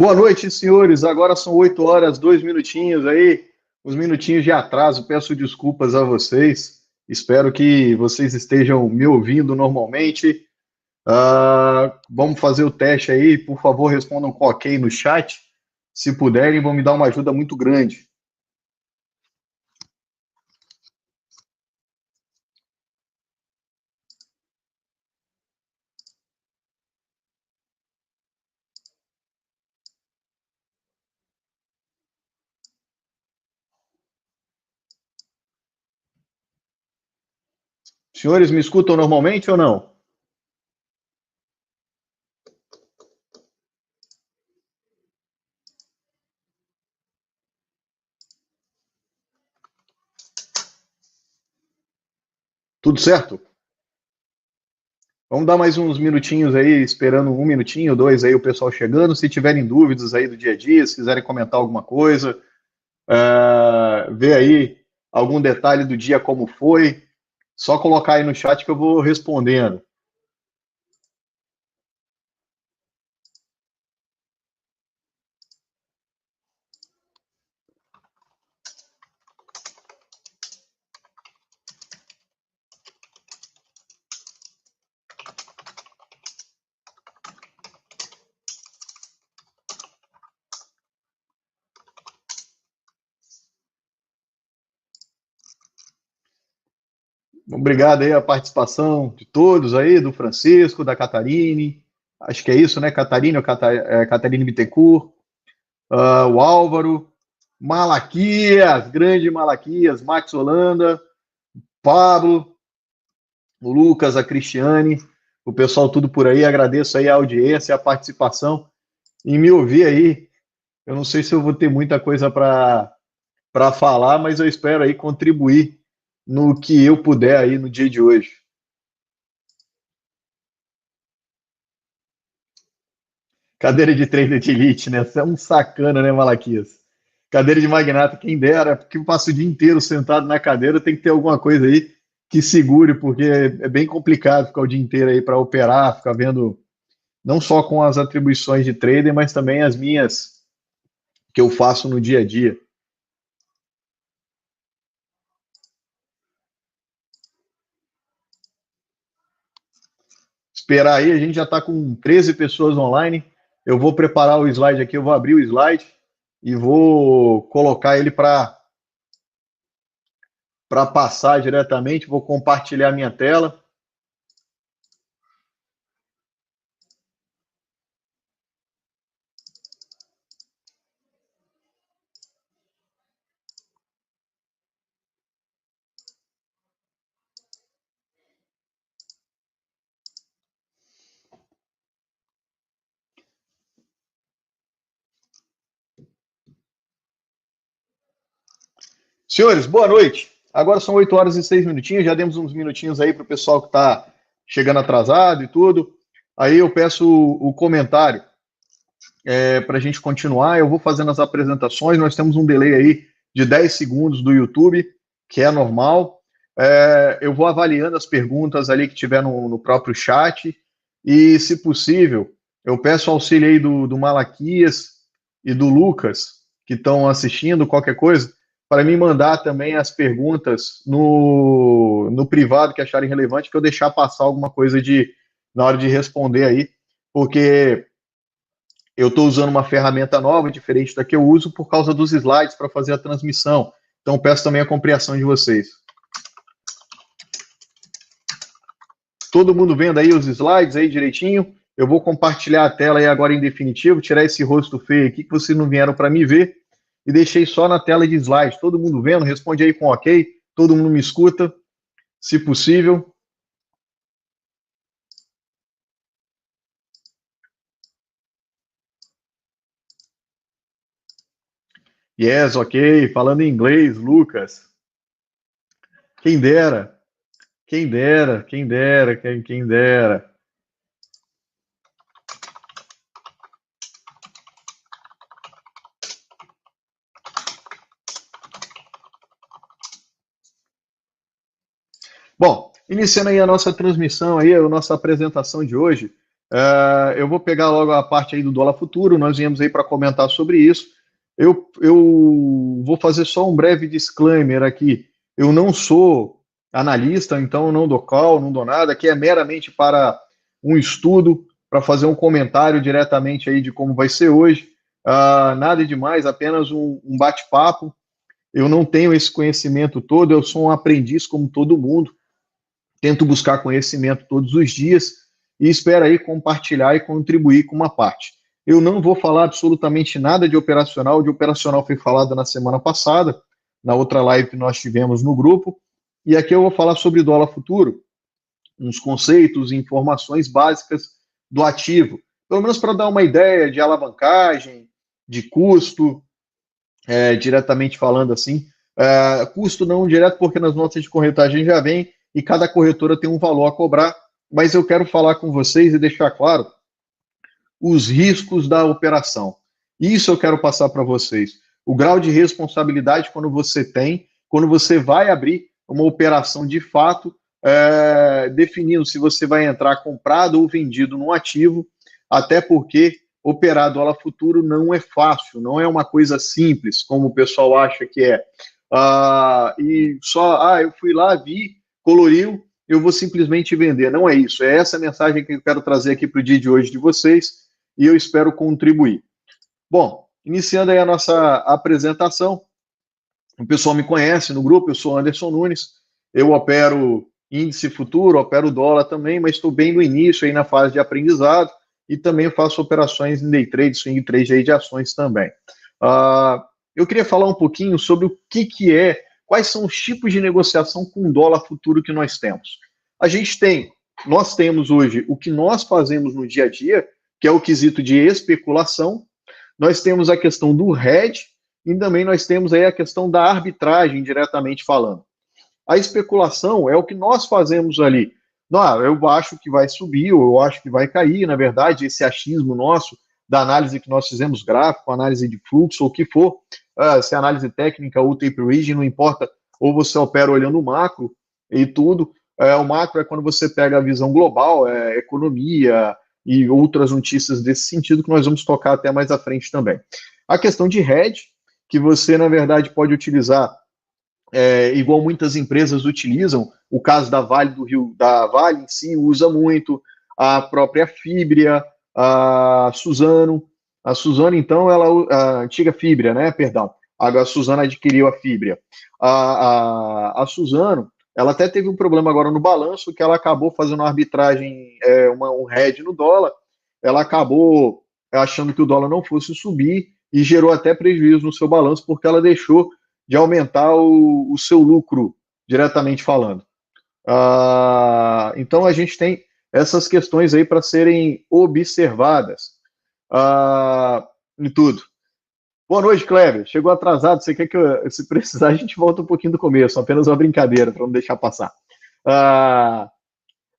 Boa noite, senhores. Agora são 8 horas, 2 minutinhos aí, uns minutinhos de atraso. Peço desculpas a vocês. Espero que vocês estejam me ouvindo normalmente. Vamos fazer o teste aí. Por favor, respondam com ok no chat. Se puderem, vão me dar uma ajuda muito grande. Senhores, me escutam normalmente ou não? Tudo certo? Vamos dar mais uns minutinhos aí, esperando um minutinho, dois aí, o pessoal chegando. Se tiverem dúvidas aí do dia a dia, se quiserem comentar alguma coisa, ver aí algum detalhe do dia como foi, só colocar aí no chat que eu vou respondendo. Obrigado aí a participação de todos aí, do Francisco, da Catarine, acho que é isso, né? Catarine ou Catarine Bittencourt, o Álvaro, Malaquias, grande Malaquias, Max Holanda, Pablo, o Lucas, a Cristiane, o pessoal tudo por aí. Agradeço aí a audiência, a participação e me ouvir aí. Eu não sei se eu vou ter muita coisa para falar, mas eu espero aí contribuir no que eu puder aí no dia de hoje. Cadeira de trader de elite, né? Você é um sacana, né, Malaquias? Cadeira de magnata, quem dera, porque eu passo o dia inteiro sentado na cadeira, tem que ter alguma coisa aí que segure, porque é bem complicado ficar o dia inteiro aí para operar, ficar vendo não só com as atribuições de trader, mas também as minhas que eu faço no dia a dia. Esperar aí, a gente já está com 13 pessoas online. Eu vou preparar o slide aqui, eu vou abrir o slide e vou colocar ele para passar diretamente. Vou compartilhar minha tela. Senhores, boa noite. Agora são 8 horas e 6 minutinhos. Já demos uns minutinhos aí para o pessoal que está chegando atrasado e tudo. Aí eu peço o comentário para a gente continuar. Eu vou fazendo as apresentações. Nós temos um delay aí de 10 segundos do YouTube, que é normal. Eu vou avaliando as perguntas ali que tiver no próprio chat. E, se possível, eu peço auxílio aí do Malaquias e do Lucas, que estão assistindo, qualquer coisa, para me mandar também as perguntas no privado que acharem relevante, que eu deixar passar alguma coisa na hora de responder aí, porque eu estou usando uma ferramenta nova, diferente da que eu uso, por causa dos slides para fazer a transmissão. Então, peço também a compreensão de vocês. Todo mundo vendo aí os slides aí direitinho? Eu vou compartilhar a tela aí agora em definitivo, tirar esse rosto feio aqui que vocês não vieram para me ver e deixei só na tela de slide. Todo mundo vendo? Responde aí com ok. Todo mundo me escuta, se possível. Yes, ok. Falando em inglês, Lucas. Quem dera, quem dera, quem dera, quem dera. Bom, iniciando aí a nossa transmissão aí, a nossa apresentação de hoje, Eu vou pegar logo a parte aí do dólar futuro, nós viemos aí para comentar sobre isso. Eu vou fazer só um breve disclaimer aqui. Eu não sou analista, então eu não dou call, não dou nada, aqui é meramente para um estudo, para fazer um comentário diretamente aí de como vai ser hoje. Nada demais, apenas um bate-papo. Eu não tenho esse conhecimento todo, eu sou um aprendiz como todo mundo, tento buscar conhecimento todos os dias e espero aí compartilhar e contribuir com uma parte. Eu não vou falar absolutamente nada de operacional foi falado na semana passada, na outra live que nós tivemos no grupo, e aqui eu vou falar sobre dólar futuro, uns conceitos e informações básicas do ativo, pelo menos para dar uma ideia de alavancagem, de custo, diretamente falando assim. Custo não direto, porque nas notas de corretagem já vem e cada corretora tem um valor a cobrar, mas eu quero falar com vocês e deixar claro os riscos da operação. Isso eu quero passar para vocês. O grau de responsabilidade quando você vai abrir uma operação de fato, definindo se você vai entrar comprado ou vendido num ativo, até porque operar dólar futuro não é fácil, não é uma coisa simples, como o pessoal acha que é. Eu fui lá, vi, coloriu, eu vou simplesmente vender. Não é isso, é essa mensagem que eu quero trazer aqui para o dia de hoje de vocês e eu espero contribuir. Bom, iniciando aí a nossa apresentação, o pessoal me conhece no grupo, eu sou Anderson Nunes, eu opero índice futuro, opero dólar também, mas estou bem no início aí na fase de aprendizado e também faço operações em day trade, swing trade aí de ações também. Eu queria falar um pouquinho sobre o que quais são os tipos de negociação com dólar futuro que nós temos. Nós temos hoje o que nós fazemos no dia a dia, que é o quesito de especulação, nós temos a questão do hedge e também nós temos aí a questão da arbitragem, diretamente falando. A especulação é o que nós fazemos ali. Não, eu acho que vai subir, ou eu acho que vai cair, na verdade, esse achismo nosso, da análise que nós fizemos gráfico, análise de fluxo, ou o que for, se é análise técnica ou tape region, não importa, ou você opera olhando o macro e tudo. O macro é quando você pega a visão global, economia e outras notícias desse sentido que nós vamos tocar até mais à frente também. A questão de hedge, que você, na verdade, pode utilizar igual muitas empresas utilizam, o caso da Vale do Rio, da Vale em si usa muito, a própria Fibria, a Suzano, então, a antiga Fibria, né, perdão, a Suzano adquiriu a Fibria. A Suzano, ela até teve um problema agora no balanço, que ela acabou fazendo uma arbitragem, um hedge no dólar, ela acabou achando que o dólar não fosse subir e gerou até prejuízo no seu balanço, porque ela deixou de aumentar o seu lucro, diretamente falando. Então, a gente tem essas questões aí para serem observadas em tudo. Boa noite, Kleber. Chegou atrasado, você quer que se precisar, a gente volta um pouquinho do começo, apenas uma brincadeira, para não deixar passar.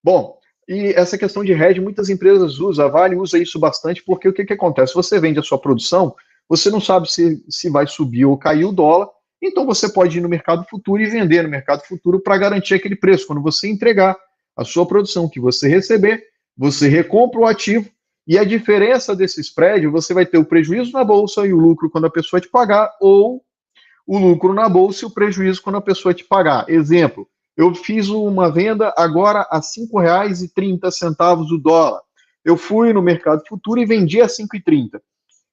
Bom, e essa questão de hedge, muitas empresas usam, a Vale usa isso bastante, porque o que acontece? Você vende a sua produção, você não sabe se vai subir ou cair o dólar, então você pode ir no mercado futuro e vender no mercado futuro para garantir aquele preço. Quando você entregar a sua produção que você receber, você recompra o ativo e a diferença desse spread, você vai ter o prejuízo na bolsa e o lucro quando a pessoa te pagar, ou o lucro na bolsa e o prejuízo quando a pessoa te pagar. Exemplo, eu fiz uma venda agora a R$ 5,30 o dólar. Eu fui no mercado futuro e vendi a 5,30.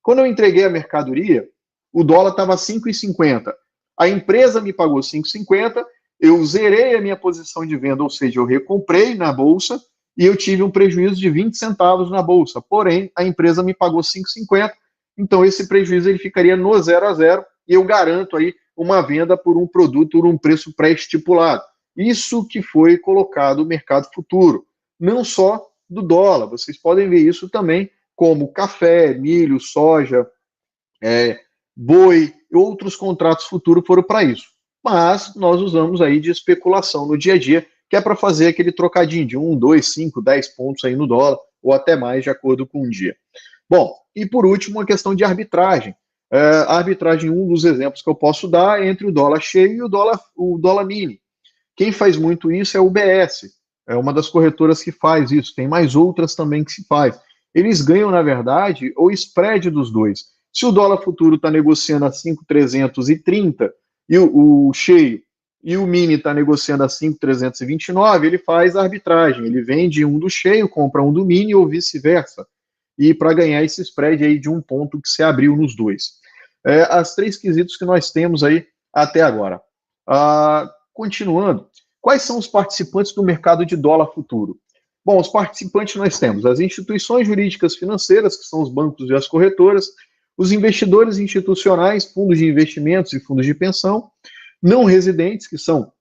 Quando eu entreguei a mercadoria, o dólar estava a 5,50. A empresa me pagou 5,50, eu zerei a minha posição de venda, ou seja, eu recomprei na bolsa e eu tive um prejuízo de 20 centavos na bolsa. Porém, a empresa me pagou 5,50, então esse prejuízo ele ficaria no 0 a 0 e eu garanto aí uma venda por um produto por um preço pré-estipulado. Isso que foi colocado no mercado futuro, não só do dólar, vocês podem ver isso também como café, milho, soja, boi, outros contratos futuros foram para isso. Mas nós usamos aí de especulação no dia a dia, que é para fazer aquele trocadinho de 1, 2, 5, 10 pontos aí no dólar, ou até mais, de acordo com o dia. Bom, e por último, a questão de arbitragem. A arbitragem, um dos exemplos que eu posso dar é entre o dólar cheio e o dólar mini. Quem faz muito isso é o UBS. é uma das corretoras que faz isso, tem mais outras também que se faz. Eles ganham, na verdade, o spread dos dois. Se o dólar futuro está negociando a 5,330 e o cheio e o mini está negociando a 5,329, ele faz a arbitragem, ele vende um do cheio, compra um do mini ou vice-versa, e para ganhar esse spread aí de um ponto que se abriu nos dois. As três quesitos que nós temos aí até agora. Continuando, quais são os participantes do mercado de dólar futuro? Bom, os participantes nós temos as instituições jurídicas financeiras, que são os bancos e as corretoras, os investidores institucionais, fundos de investimentos e fundos de pensão, não residentes, que são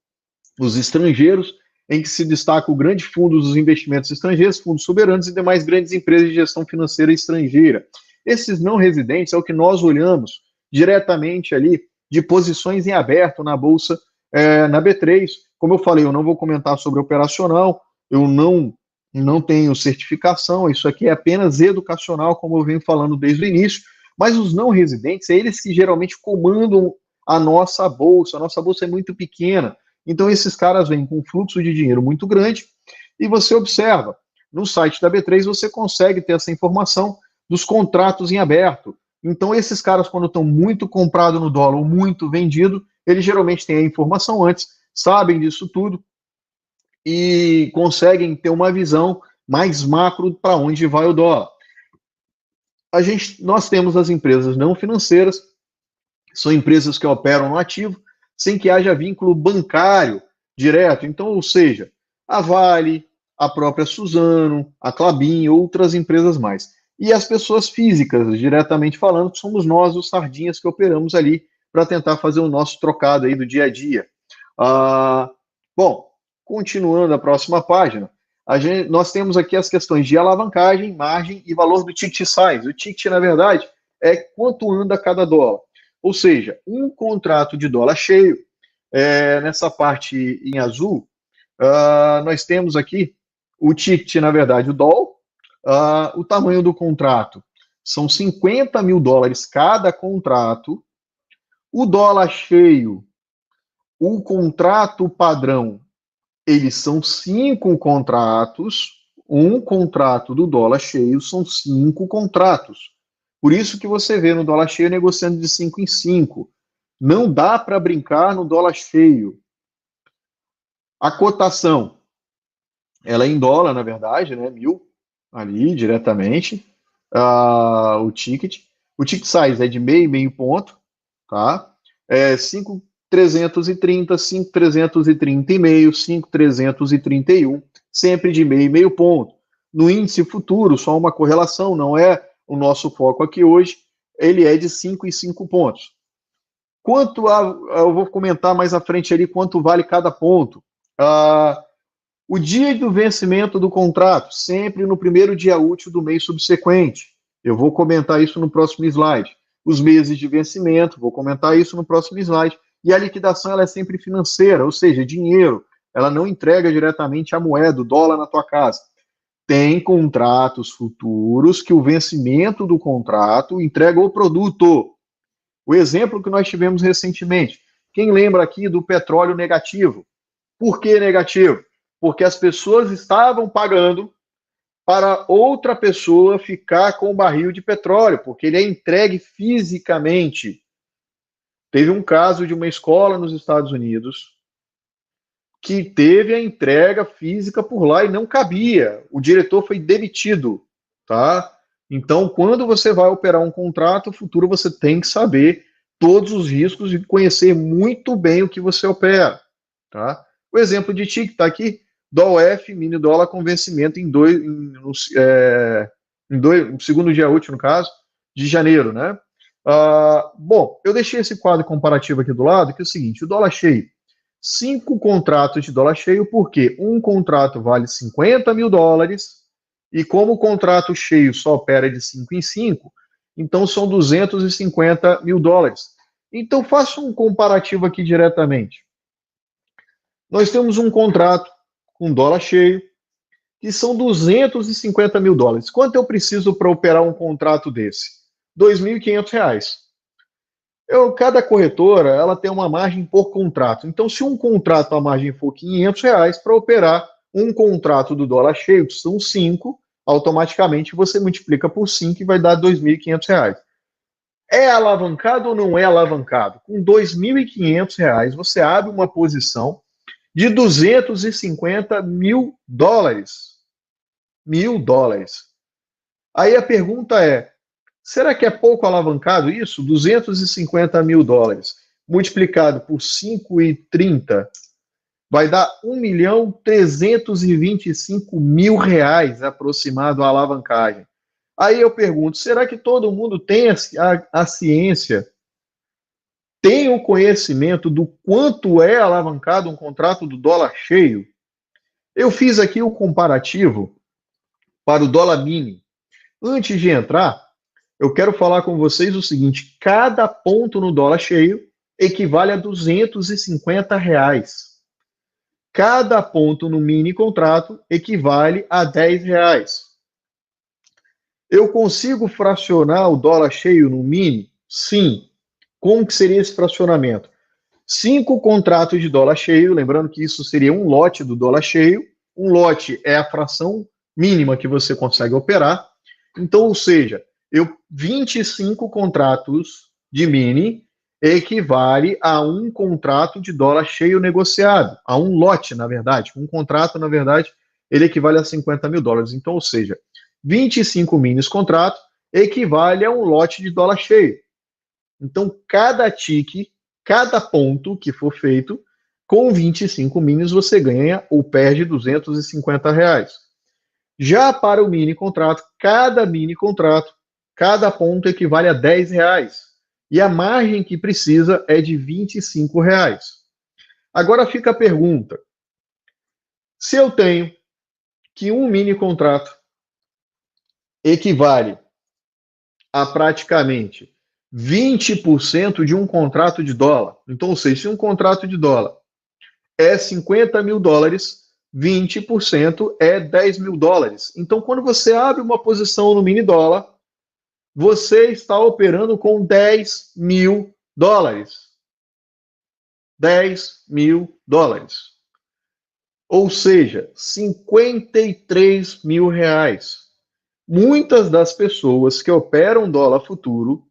os estrangeiros, em que se destaca o grande fundo dos investimentos estrangeiros, fundos soberanos e demais grandes empresas de gestão financeira estrangeira. Esses não residentes é o que nós olhamos diretamente ali de posições em aberto na Bolsa, na B3. Como eu falei, eu não vou comentar sobre operacional, eu não tenho certificação, isso aqui é apenas educacional, como eu venho falando desde o início, mas os não residentes, eles que geralmente comandam a nossa bolsa é muito pequena, então esses caras vêm com um fluxo de dinheiro muito grande, e você observa, no site da B3 você consegue ter essa informação dos contratos em aberto. Então esses caras, quando estão muito comprado no dólar ou muito vendido, eles geralmente têm a informação antes, sabem disso tudo, e conseguem ter uma visão mais macro para onde vai o dólar. Nós temos as empresas não financeiras, são empresas que operam no ativo, sem que haja vínculo bancário direto. Então, ou seja, a Vale, a própria Suzano, a Klabin, outras empresas mais. E as pessoas físicas, diretamente falando, que somos nós, os sardinhas, que operamos ali para tentar fazer o nosso trocado aí do dia a dia. Bom, continuando a próxima página, nós temos aqui as questões de alavancagem, margem e valor do ticket size. O ticket, na verdade, é quanto anda cada dólar. Ou seja, um contrato de dólar cheio, nessa parte em azul, nós temos aqui o ticket, na verdade, o dólar, o tamanho do contrato são 50 mil dólares cada contrato, o dólar cheio, o contrato padrão, eles são 5 contratos, um contrato do dólar cheio são 5 contratos. Por isso que você vê no dólar cheio negociando de 5 em 5. Não dá para brincar no dólar cheio. A cotação, ela é em dólar, na verdade, né? 1.000 ali diretamente. O ticket. O ticket size é de meio ponto, tá? 5.330, 5.330,5, 5.331, sempre de meio ponto. No índice futuro, só uma correlação, não é o nosso foco aqui hoje, ele é de 5 em 5 pontos. Eu vou comentar mais à frente ali quanto vale cada ponto. O dia do vencimento do contrato, sempre no primeiro dia útil do mês subsequente. Eu vou comentar isso no próximo slide. Os meses de vencimento, vou comentar isso no próximo slide. E a liquidação, ela é sempre financeira, ou seja, dinheiro. Ela não entrega diretamente a moeda, o dólar na tua casa. Tem contratos futuros que o vencimento do contrato entrega o produto. O exemplo que nós tivemos recentemente. Quem lembra aqui do petróleo negativo? Por que negativo? Porque as pessoas estavam pagando para outra pessoa ficar com o barril de petróleo, porque ele é entregue fisicamente. Teve um caso de uma escola nos Estados Unidos que teve a entrega física por lá e não cabia. O diretor foi demitido, tá? Então, quando você vai operar um contrato futuro, você tem que saber todos os riscos e conhecer muito bem o que você opera, tá? O exemplo de TIC está aqui, DOF, mini dólar com vencimento no segundo dia útil, no caso, de janeiro, né? Bom, eu deixei esse quadro comparativo aqui do lado, que é o seguinte, o dólar cheio, 5 contratos de dólar cheio, porque um contrato vale 50 mil dólares, e como o contrato cheio só opera de 5 em 5, então são 250 mil dólares. Então, faça um comparativo aqui diretamente. Nós temos um contrato com dólar cheio, que são 250 mil dólares. Quanto eu preciso para operar um contrato desse? R$2.500. Cada corretora, ela tem uma margem por contrato. Então, se um contrato, a margem for R$500, para operar um contrato do dólar cheio, que são 5, automaticamente você multiplica por 5 e vai dar R$ 2.500. É alavancado ou não é alavancado? Com R$ 2.500, você abre uma posição de 250 mil dólares. $1.000. Aí a pergunta é, será que é pouco alavancado isso? 250 mil dólares multiplicado por 5,30 vai dar R$ 1.325.000 aproximado a alavancagem. Aí eu pergunto, será que todo mundo tem a ciência, tem o conhecimento do quanto é alavancado um contrato do dólar cheio? Eu fiz aqui o comparativo para o dólar mini. Antes de entrar, eu quero falar com vocês o seguinte, cada ponto no dólar cheio equivale a R$ 250. Cada ponto no mini contrato equivale a R$ 10. Eu consigo fracionar o dólar cheio no mini? Sim. Como que seria esse fracionamento? 5 contratos de dólar cheio, lembrando que isso seria um lote do dólar cheio. Um lote é a fração mínima que você consegue operar. Então, ou seja, 25 contratos de mini equivale a um contrato de dólar cheio negociado, a um lote, na verdade. Um contrato, na verdade, ele equivale a $50 mil. Então, ou seja, 25 minis contrato equivale a um lote de dólar cheio. Então, cada tique, cada ponto que for feito, com 25 minis você ganha ou perde R$ 250. Já para o mini contrato, cada mini contrato, cada ponto equivale a R$ 10. E a margem que precisa é de R$ 25. Agora fica a pergunta: se eu tenho que um mini contrato equivale a praticamente 20% de um contrato de dólar, então, ou seja, se um contrato de dólar é $50 mil, 20% é $10 mil. Então, quando você abre uma posição no mini dólar, você está operando com $10 mil. $10 mil. Ou seja, R$ 53 mil. Muitas das pessoas que operam dólar futuro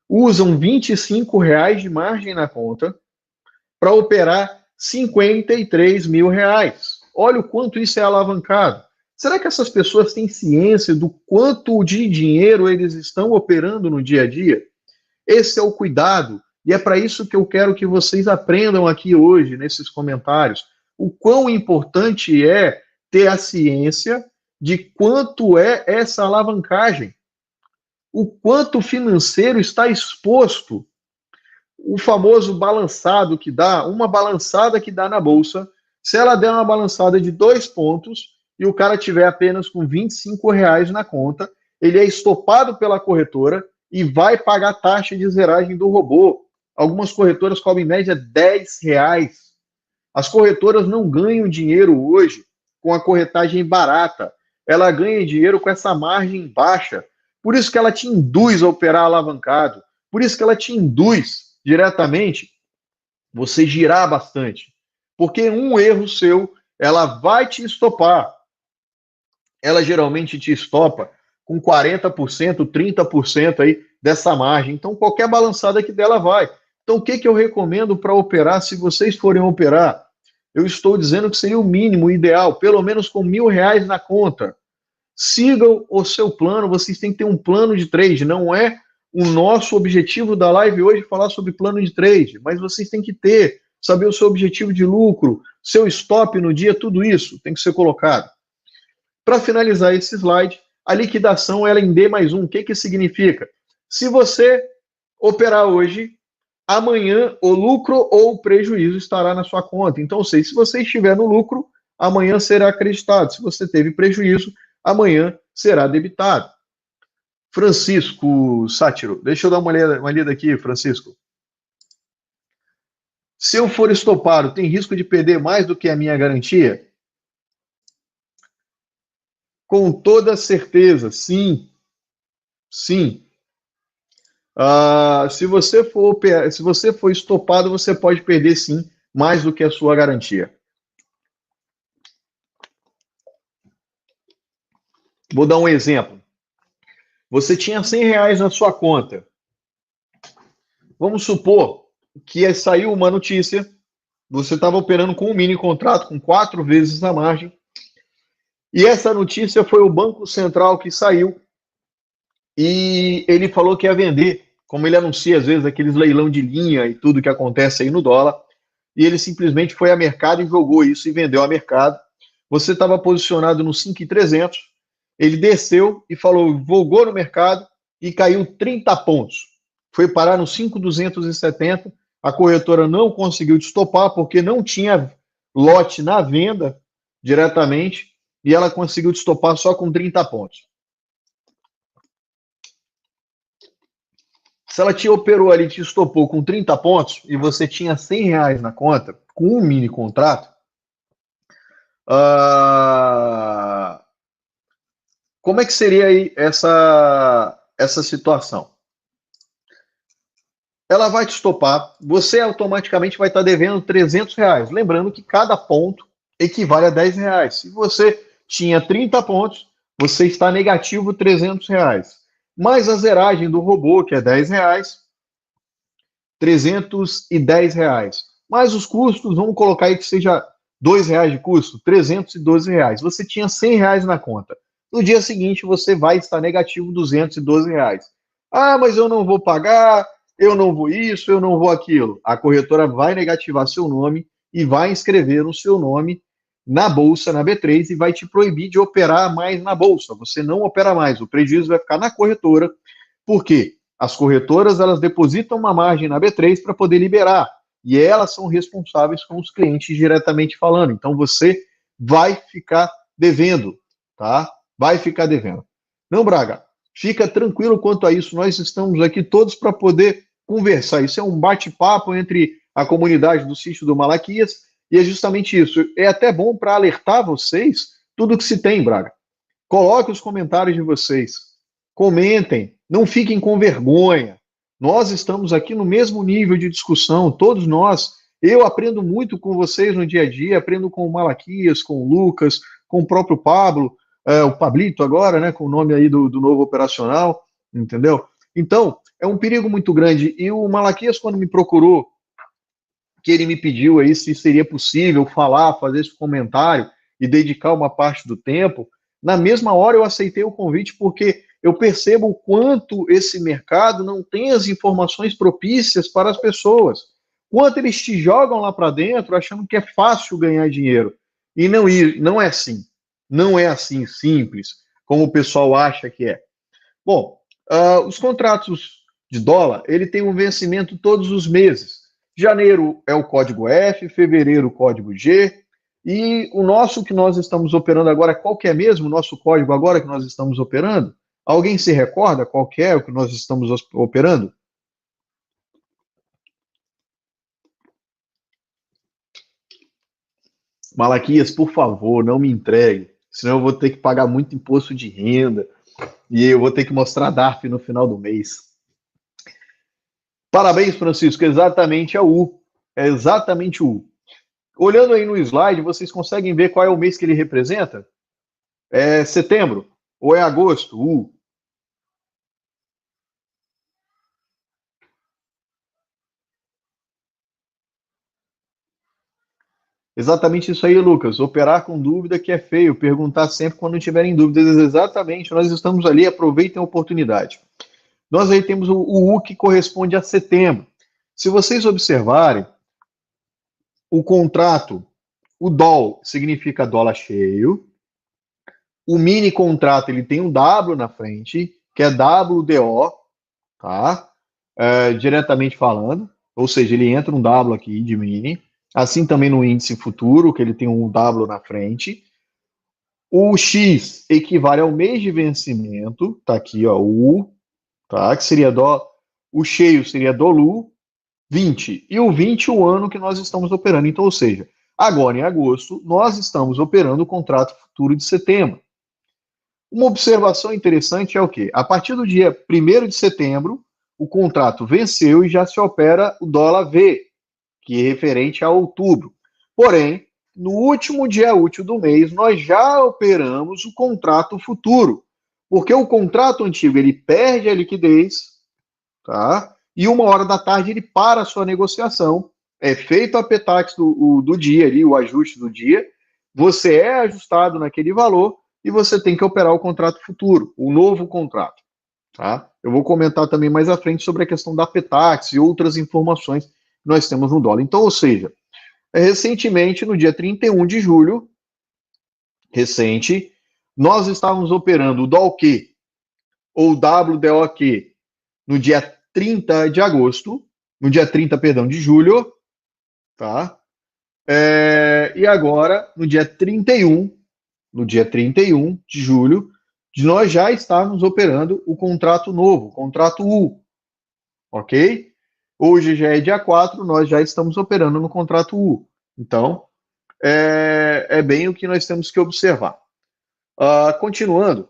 usam R$ 25 de margem na conta para operar R$ 53 mil. Olha o quanto isso é alavancado. Será que essas pessoas têm ciência do quanto de dinheiro eles estão operando no dia a dia? Esse é o cuidado, e é para isso que eu quero que vocês aprendam aqui hoje, nesses comentários, o quão importante é ter a ciência de quanto é essa alavancagem, o quanto o financeiro está exposto. O famoso balançado que dá, uma balançada que dá na bolsa, se ela der uma balançada de 2 pontos e o cara tiver apenas com R$ 25 na conta, ele é estopado pela corretora e vai pagar taxa de zeragem do robô. Algumas corretoras cobram em média R$ 10. As corretoras não ganham dinheiro hoje com a corretagem barata. Ela ganha dinheiro com essa margem baixa. Por isso que ela te induz a operar alavancado. Por isso que ela te induz diretamente você girar bastante. Porque um erro seu, ela vai te estopar. Ela geralmente te estopa com 40%, 30% aí dessa margem. Então, qualquer balançada que dela vai. Então, o que eu recomendo para operar, se vocês forem operar? Eu estou dizendo que seria o mínimo, o ideal, pelo menos com R$ 1.000 na conta. Sigam o seu plano, vocês têm que ter um plano de trade, não é o nosso objetivo da live hoje falar sobre plano de trade, mas vocês têm que ter, saber o seu objetivo de lucro, seu stop no dia, tudo isso tem que ser colocado. Para finalizar esse slide, a liquidação ela é em D+1. O que significa? Se você operar hoje, amanhã o lucro ou o prejuízo estará na sua conta. Então, ou seja, se você estiver no lucro, amanhã será acreditado. Se você teve prejuízo, amanhã será debitado. Francisco Sátiro, deixa eu dar uma lida aqui, Francisco. Se eu for estopado, tem risco de perder mais do que a minha garantia? Com toda certeza, sim. Sim. Se você for estopado, você pode perder sim mais do que a sua garantia. Vou dar um exemplo. Você tinha R$ 100 na sua conta. Vamos supor que saiu uma notícia, você estava operando com um mini contrato com 4 vezes a margem, e essa notícia foi o Banco Central que saiu e ele falou que ia vender, como ele anuncia às vezes aqueles leilão de linha e tudo que acontece aí no dólar, e ele simplesmente foi a mercado e jogou isso e vendeu a mercado. Você estava posicionado no 5.300, ele desceu e falou, vogou no mercado e caiu 30 pontos. Foi parar no 5.270, a corretora não conseguiu estopar porque não tinha lote na venda diretamente e ela conseguiu estopar só com 30 pontos. Se ela te operou ali, te estopou com 30 pontos e você tinha R$ 100 na conta, com um mini contrato, como é que seria aí essa situação? Ela vai te estopar, você automaticamente vai estar devendo R$ 300. Lembrando que cada ponto equivale a R$ 10. Se você tinha 30 pontos, você está negativo R$ 300. Mais a zeragem do robô, que é R$ 10, R$ 310. Mais os custos, vamos colocar aí que seja R$ 2 de custo, R$ 312. Você tinha R$ 100 na conta. No dia seguinte, você vai estar negativo R$ 212. Ah, mas eu não vou pagar, eu não vou isso, eu não vou aquilo. A corretora vai negativar seu nome e vai inscrever o seu nome na bolsa, na B3, e vai te proibir de operar mais na bolsa. Você não opera mais, o prejuízo vai ficar na corretora. Por quê? As corretoras, elas depositam uma margem na B3 para poder liberar, e elas são responsáveis com os clientes diretamente falando. Então, você vai ficar devendo, tá? Vai ficar devendo. Não, Braga, fica tranquilo quanto a isso. Nós estamos aqui todos para poder conversar. Isso é um bate-papo entre a comunidade do Sítio do Malaquias, e é justamente isso. É até bom para alertar vocês tudo que se tem, Braga. Coloque os comentários de vocês. Comentem. Não fiquem com vergonha. Nós estamos aqui no mesmo nível de discussão, todos nós. Eu aprendo muito com vocês no dia a dia, aprendo com o Malaquias, com o Lucas, com o próprio Pablo, o Pablito agora, né, com o nome aí do novo operacional, entendeu? Então, é um perigo muito grande. E o Malaquias, quando me procurou, que ele me pediu aí se seria possível falar, fazer esse comentário e dedicar uma parte do tempo, na mesma hora eu aceitei o convite, porque eu percebo o quanto esse mercado não tem as informações propícias para as pessoas. Quanto eles te jogam lá para dentro achando que é fácil ganhar dinheiro. E não é assim. Não é assim simples, como o pessoal acha que é. Bom, os contratos de dólar, ele tem um vencimento todos os meses. Janeiro é o código F, fevereiro o código G, e o nosso que nós estamos operando agora, qual que é mesmo o nosso código agora que nós estamos operando? Alguém se recorda qual que é o que nós estamos operando? Malaquias, por favor, não me entregue, senão eu vou ter que pagar muito imposto de renda e eu vou ter que mostrar DARF no final do mês. Parabéns, Francisco, exatamente é o U. É exatamente o U. Olhando aí no slide, vocês conseguem ver qual é o mês que ele representa? É setembro ou é agosto? U. Exatamente isso aí, Lucas. Operar com dúvida que é feio. Perguntar sempre quando tiverem dúvidas. Exatamente, nós estamos ali, aproveitem a oportunidade. Nós aí temos o U que corresponde a setembro. Se vocês observarem, o contrato, o DOL significa dólar cheio, o mini contrato ele tem um W na frente, que é WDO, tá? Diretamente falando, ou seja, ele entra um W aqui de mini, assim também no índice futuro, que ele tem um W na frente. O X equivale ao mês de vencimento, tá aqui, ó, o U, tá? Que seria o cheio seria DOLU 20, e o 20 o ano que nós estamos operando. Então, ou seja, agora em agosto, nós estamos operando o contrato futuro de setembro. Uma observação interessante é o quê? A partir do dia 1º de setembro, o contrato venceu e já se opera o dólar V, que é referente a outubro. Porém, no último dia útil do mês, nós já operamos o contrato futuro, porque o contrato antigo ele perde a liquidez, tá? E 1 hora da tarde ele para a sua negociação, é feito a PETAX do dia ali, o ajuste do dia, você é ajustado naquele valor e você tem que operar o contrato futuro, o novo contrato, tá? Eu vou comentar também mais à frente sobre a questão da PETAX e outras informações que nós temos no dólar. Então, ou seja, recentemente, no dia 31 de julho, nós estávamos operando o DOLQ, ou WDOQ, no dia 30 de agosto, no dia 30, perdão, de julho, tá? E agora, no dia 31 de julho, nós já estávamos operando o contrato novo, o contrato U, ok? Hoje já é dia 4, nós já estamos operando no contrato U. Então, é bem o que nós temos que observar. Continuando,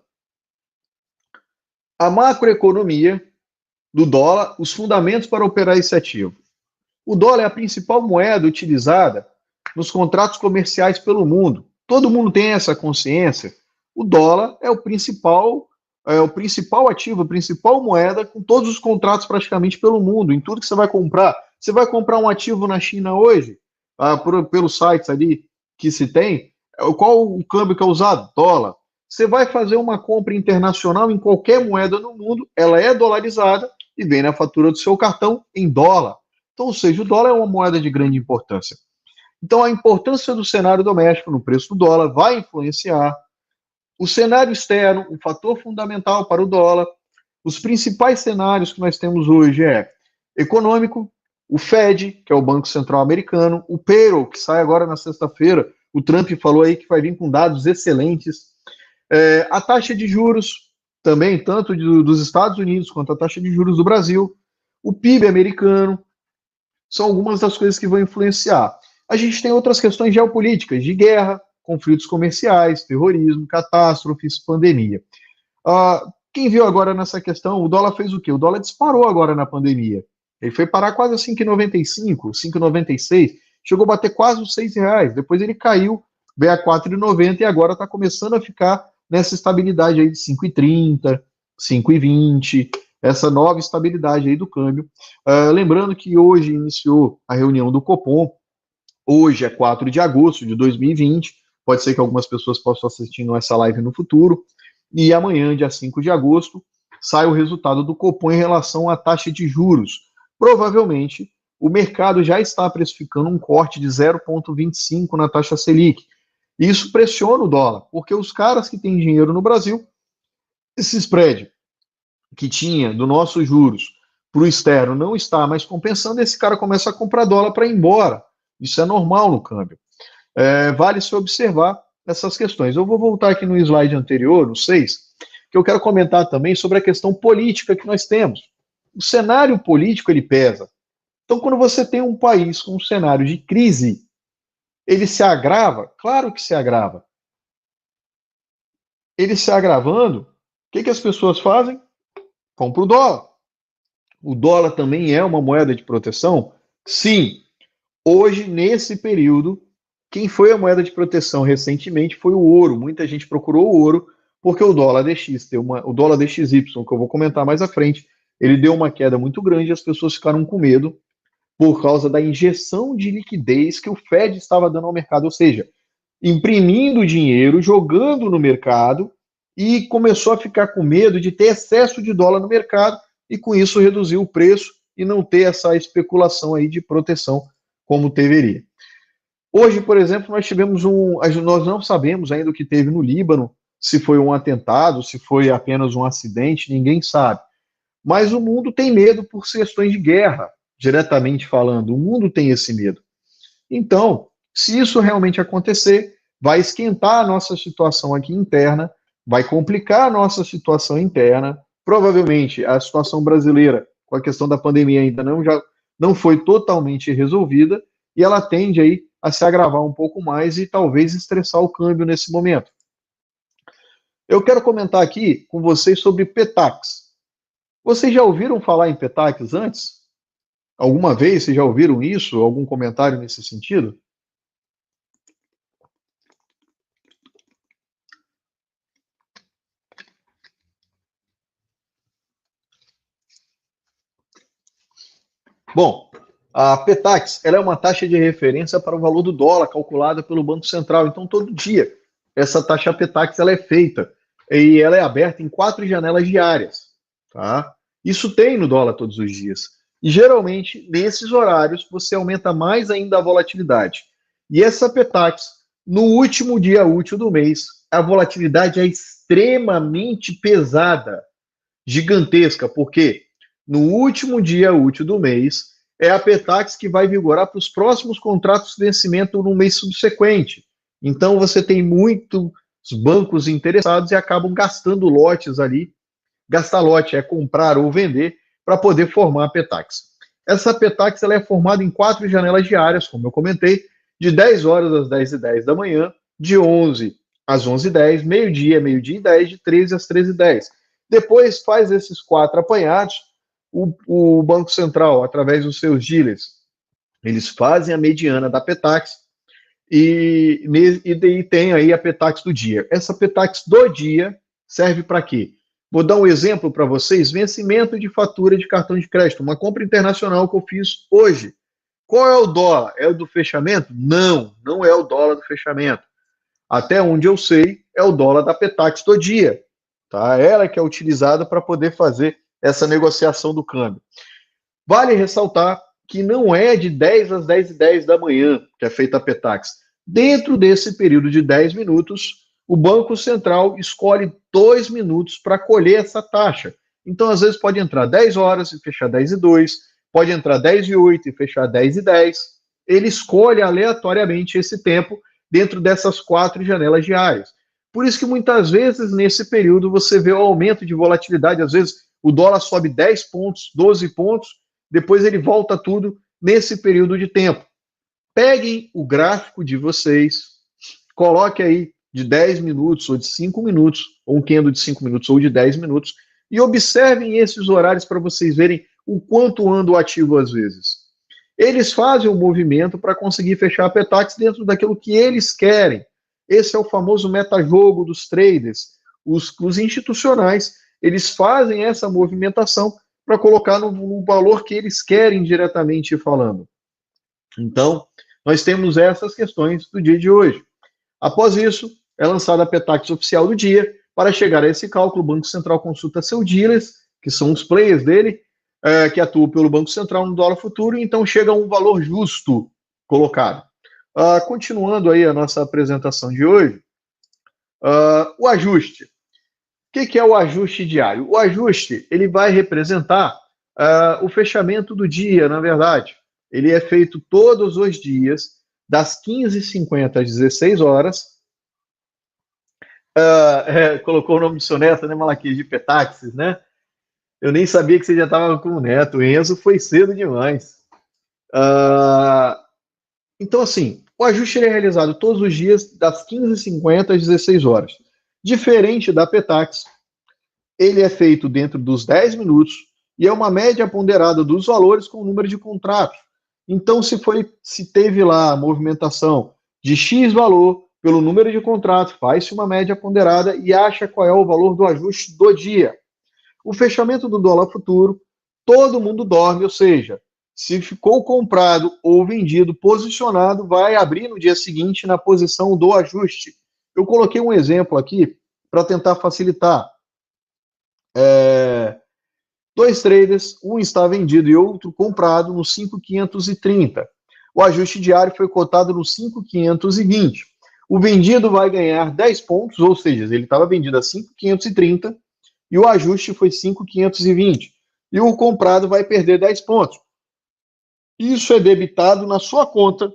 a macroeconomia do dólar, os fundamentos para operar esse ativo. O dólar é a principal moeda utilizada nos contratos comerciais pelo mundo. Todo mundo tem essa consciência. O dólar é o principal ativo, a principal moeda com todos os contratos praticamente pelo mundo, em tudo que você vai comprar. Você vai comprar um ativo na China hoje, pelos sites ali que se tem, qual o câmbio que é usado? Dólar. Você vai fazer uma compra internacional em qualquer moeda no mundo, ela é dolarizada e vem na fatura do seu cartão em dólar. Então, ou seja, o dólar é uma moeda de grande importância. Então, a importância do cenário doméstico no preço do dólar vai influenciar. O cenário externo, um fator fundamental para o dólar. Os principais cenários que nós temos hoje é econômico, o Fed, que é o Banco Central Americano, o payroll, que sai agora na sexta-feira, o Trump falou aí que vai vir com dados excelentes, a taxa de juros, também, tanto dos Estados Unidos quanto a taxa de juros do Brasil, o PIB americano, são algumas das coisas que vão influenciar. A gente tem outras questões geopolíticas, de guerra, conflitos comerciais, terrorismo, catástrofes, pandemia. Quem viu agora nessa questão, o dólar fez o quê? O dólar disparou agora na pandemia. Ele foi parar quase a 5,95, 5,96, chegou a bater quase os R$ 6. Depois ele caiu, veio a 4,90 e agora está começando a ficar nessa estabilidade aí de 5,30, 5,20, essa nova estabilidade aí do câmbio. Lembrando que hoje iniciou a reunião do Copom, hoje é 4 de agosto de 2020, pode ser que algumas pessoas possam assistindo essa live no futuro, e amanhã, dia 5 de agosto, sai o resultado do Copom em relação à taxa de juros. Provavelmente, o mercado já está precificando um corte de 0,25 na taxa Selic. Isso pressiona o dólar, porque os caras que têm dinheiro no Brasil, esse spread que tinha do nossos juros para o externo não está mais compensando, esse cara começa a comprar dólar para ir embora. Isso é normal no câmbio. Vale se observar essas questões. Eu vou voltar aqui no slide anterior, no 6, que eu quero comentar também sobre a questão política que nós temos. O cenário político, ele pesa. Então, quando você tem um país com um cenário de crise, ele se agrava? Claro que se agrava. Ele se agravando, o que as pessoas fazem? Compram o dólar. O dólar também é uma moeda de proteção? Sim. Hoje, nesse período, quem foi a moeda de proteção recentemente foi o ouro. Muita gente procurou o ouro porque o dólar DX, o dólar DXY, que eu vou comentar mais à frente, ele deu uma queda muito grande e as pessoas ficaram com medo por causa da injeção de liquidez que o Fed estava dando ao mercado, ou seja, imprimindo dinheiro, jogando no mercado e começou a ficar com medo de ter excesso de dólar no mercado e com isso reduzir o preço e não ter essa especulação aí de proteção como deveria. Hoje, por exemplo, nós não sabemos ainda o que teve no Líbano, se foi um atentado, se foi apenas um acidente, ninguém sabe. Mas o mundo tem medo por questões de guerra, diretamente falando. O mundo tem esse medo. Então, se isso realmente acontecer, vai esquentar a nossa situação aqui interna, vai complicar a nossa situação interna. Provavelmente a situação brasileira, com a questão da pandemia, ainda não foi totalmente resolvida, e ela tende aí a se agravar um pouco mais e talvez estressar o câmbio nesse momento. Eu quero comentar aqui com vocês sobre PETAX. Vocês já ouviram falar em PETAX antes? Alguma vez vocês já ouviram isso? Algum comentário nesse sentido? Bom, a Petax, ela é uma taxa de referência para o valor do dólar calculada pelo Banco Central. Então, todo dia, essa taxa Petax ela é feita e ela é aberta em 4 janelas diárias. Isso tem no dólar todos os dias. E, geralmente, nesses horários, você aumenta mais ainda a volatilidade. E essa Petax, no último dia útil do mês, a volatilidade é extremamente pesada, gigantesca, porque no último dia útil do mês é a Petax que vai vigorar para os próximos contratos de vencimento no mês subsequente. Então você tem muitos bancos interessados e acabam gastando lotes ali. Gastar lote é comprar ou vender para poder formar a Petax. Essa Petax ela é formada em 4 janelas diárias, como eu comentei, de 10 horas às 10h10 da manhã, de 11 às 11h10, meio-dia, meio-dia e 10, de 13 às 13h10. Depois faz esses 4 apanhados, o Banco Central, através dos seus dealers, eles fazem a mediana da Petax e tem aí a Petax do dia. Essa Petax do dia serve para quê? Vou dar um exemplo para vocês: vencimento de fatura de cartão de crédito, uma compra internacional que eu fiz hoje. Qual é o dólar? É o do fechamento? Não, não é o dólar do fechamento. Até onde eu sei, é o dólar da Petax do dia. Tá? Ela que é utilizada para poder fazer essa negociação do câmbio. Vale ressaltar que não é de 10 às 10h10 da manhã que é feita a Petax. Dentro desse período de 10 minutos, o Banco Central escolhe 2 minutos para colher essa taxa. Então, às vezes, pode entrar 10 horas e fechar 10h02, pode entrar 10h08 e fechar 10h10. Ele escolhe aleatoriamente esse tempo dentro dessas 4 janelas diárias. Por isso que muitas vezes, nesse período, você vê o aumento de volatilidade. Às vezes, o dólar sobe 10 pontos, 12 pontos, depois ele volta tudo nesse período de tempo. Peguem o gráfico de vocês, coloque aí de 10 minutos ou de 5 minutos, ou um candle de 5 minutos ou de 10 minutos, e observem esses horários para vocês verem o quanto anda o ativo às vezes. Eles fazem o movimento para conseguir fechar a Petax dentro daquilo que eles querem. Esse é o famoso metajogo dos traders. Os institucionais, eles fazem essa movimentação para colocar no valor que eles querem diretamente falando. Então, nós temos essas questões do dia de hoje. Após isso, é lançada a Petax oficial do dia. Para chegar a esse cálculo, o Banco Central consulta seus dealers, que são os players dele, que atuam pelo Banco Central no dólar futuro, e então chega a um valor justo colocado. Continuando aí a nossa apresentação de hoje, o ajuste. O que é o ajuste diário? O ajuste ele vai representar o fechamento do dia, na verdade. Ele é feito todos os dias, das 15h50 às 16 horas. Colocou o nome do seu neto, né, Malaquias, de Petaxes, né? Eu nem sabia que você já estava com o neto. O Enzo foi cedo demais. Então, assim, o ajuste é realizado todos os dias, das 15h50 às 16 horas. Diferente da Petax, ele é feito dentro dos 10 minutos e é uma média ponderada dos valores com o número de contratos. Então, se teve lá a movimentação de X valor pelo número de contratos, faz-se uma média ponderada e acha qual é o valor do ajuste do dia. O fechamento do dólar futuro, todo mundo dorme, ou seja, se ficou comprado ou vendido posicionado, vai abrir no dia seguinte na posição do ajuste. Eu coloquei um exemplo aqui para tentar facilitar. Dois traders, um está vendido e outro comprado no 5.530. O ajuste diário foi cotado no 5.520. O vendido vai ganhar 10 pontos, ou seja, ele estava vendido a 5.530 e o ajuste foi 5.520. E o comprado vai perder 10 pontos. Isso é debitado na sua conta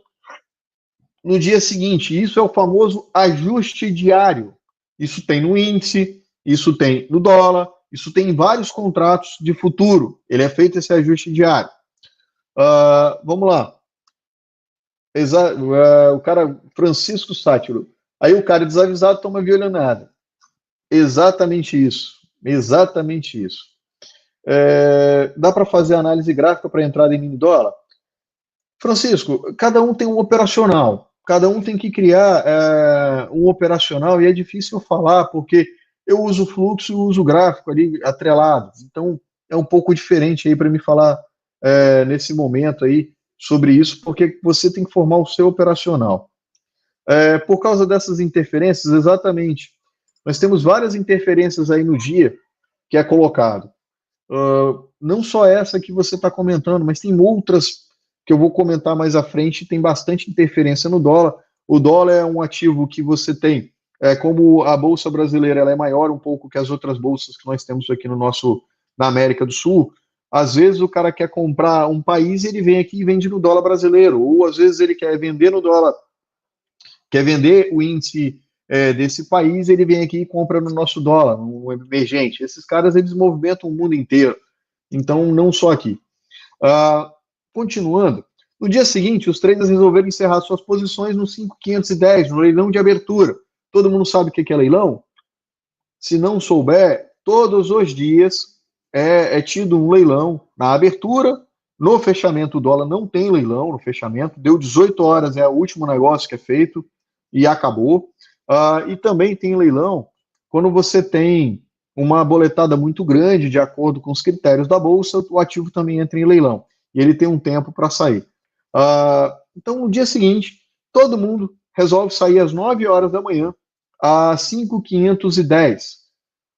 no dia seguinte. Isso é o famoso ajuste diário. Isso tem no índice, isso tem no dólar, isso tem em vários contratos de futuro. Ele é feito esse ajuste diário. Vamos lá. O cara, Francisco Sátiro. Aí o cara desavisado toma violonada. Exatamente isso. Exatamente isso. Dá para fazer análise gráfica para entrada em mini dólar? Francisco, cada um tem um operacional. Cada um tem que criar um operacional e é difícil falar porque eu uso fluxo e uso gráfico ali atrelado. Então, é um pouco diferente aí para me falar nesse momento aí sobre isso, porque você tem que formar o seu operacional. Por causa dessas interferências, exatamente, nós temos várias interferências aí no dia que é colocado. Não só essa que você está comentando, mas tem outras que eu vou comentar mais à frente, tem bastante interferência no dólar. O dólar é um ativo que você tem, como a Bolsa Brasileira ela é maior um pouco que as outras bolsas que nós temos aqui na América do Sul, às vezes o cara quer comprar um país e ele vem aqui e vende no dólar brasileiro, ou às vezes ele quer vender no dólar, quer vender o índice desse país, ele vem aqui e compra no nosso dólar, no emergente. Esses caras, eles movimentam o mundo inteiro. Então, não só aqui. Continuando, no dia seguinte, os traders resolveram encerrar suas posições no 5.510, no leilão de abertura. Todo mundo sabe o que é leilão? Se não souber, todos os dias é tido um leilão na abertura, no fechamento o dólar não tem leilão no fechamento, deu 18 horas, é o último negócio que é feito e acabou. E também tem leilão quando você tem uma boletada muito grande, de acordo com os critérios da Bolsa, o ativo também entra em leilão. E ele tem um tempo para sair. Então, no dia seguinte, todo mundo resolve sair às 9 horas da manhã, às 5.510.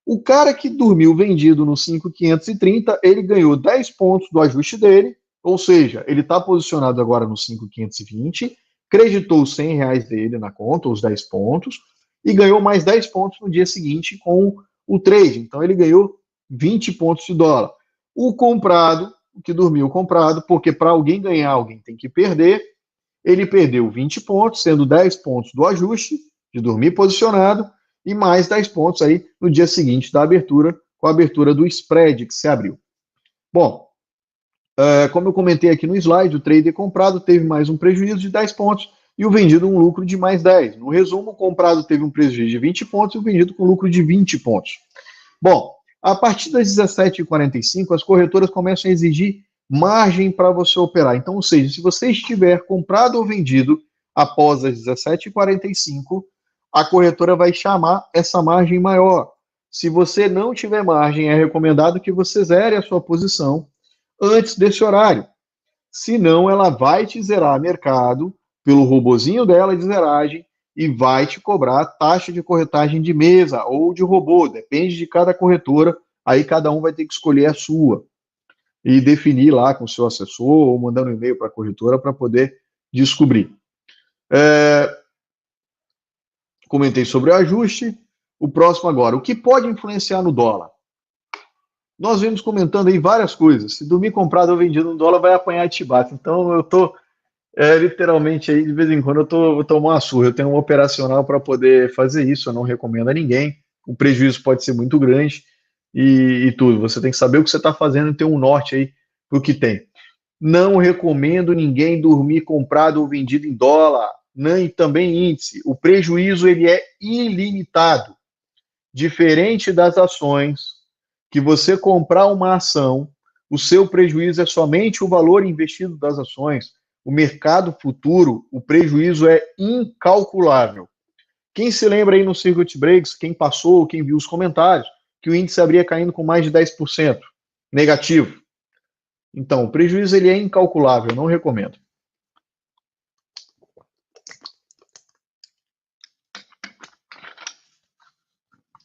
O cara que dormiu vendido no 5.530, ele ganhou 10 pontos do ajuste dele, ou seja, ele está posicionado agora no 5.520, creditou os R$ 100 dele na conta, os 10 pontos, e ganhou mais 10 pontos no dia seguinte com o trade. Então ele ganhou 20 pontos de dólar. O comprado, o que dormiu comprado, porque para alguém ganhar, alguém tem que perder, ele perdeu 20 pontos, sendo 10 pontos do ajuste, de dormir posicionado, e mais 10 pontos aí no dia seguinte da abertura, com a abertura do spread que se abriu. Bom, como eu comentei aqui no slide, o trader comprado teve mais um prejuízo de 10 pontos e o vendido um lucro de mais 10. No resumo, o comprado teve um prejuízo de 20 pontos e o vendido com lucro de 20 pontos. Bom, a partir das 17h45, as corretoras começam a exigir margem para você operar. Então, ou seja, se você estiver comprado ou vendido após as 17h45, a corretora vai chamar essa margem maior. Se você não tiver margem, é recomendado que você zere a sua posição antes desse horário. Senão, ela vai te zerar mercado pelo robozinho dela de zeragem e vai te cobrar taxa de corretagem de mesa ou de robô, depende de cada corretora, aí cada um vai ter que escolher a sua e definir lá com o seu assessor ou mandando um e-mail para a corretora para poder descobrir. Comentei sobre o ajuste. O próximo agora, o que pode influenciar no dólar? Nós vimos comentando aí várias coisas. Se dormir comprado ou vendido no dólar, vai apanhar de chibata. Então, eu estou literalmente aí, de vez em quando, eu vou tomar uma surra. Eu tenho um operacional para poder fazer isso. Eu não recomendo a ninguém. O prejuízo pode ser muito grande e tudo. Você tem que saber o que você está fazendo e ter um norte aí para o que tem. Não recomendo ninguém dormir comprado ou vendido em dólar, nem também índice. O prejuízo ele é ilimitado. Diferente das ações, que você comprar uma ação, o seu prejuízo é somente o valor investido das ações. O mercado futuro, o prejuízo é incalculável. Quem se lembra aí no Circuit Breaks, quem passou, quem viu os comentários, que o índice abria caindo com mais de 10% negativo. Então, o prejuízo ele é incalculável, não recomendo.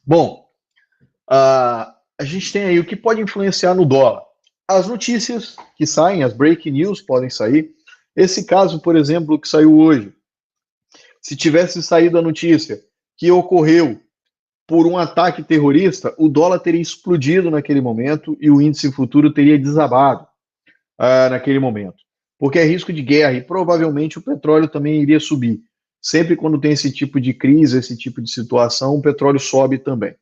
Bom, a gente tem aí o que pode influenciar no dólar. As notícias que saem, as breaking news podem sair. Esse caso, por exemplo, que saiu hoje, se tivesse saído a notícia que ocorreu por um ataque terrorista, o dólar teria explodido naquele momento e o índice futuro teria desabado naquele momento. Porque é risco de guerra e provavelmente o petróleo também iria subir. Sempre quando tem esse tipo de crise, esse tipo de situação, o petróleo sobe também.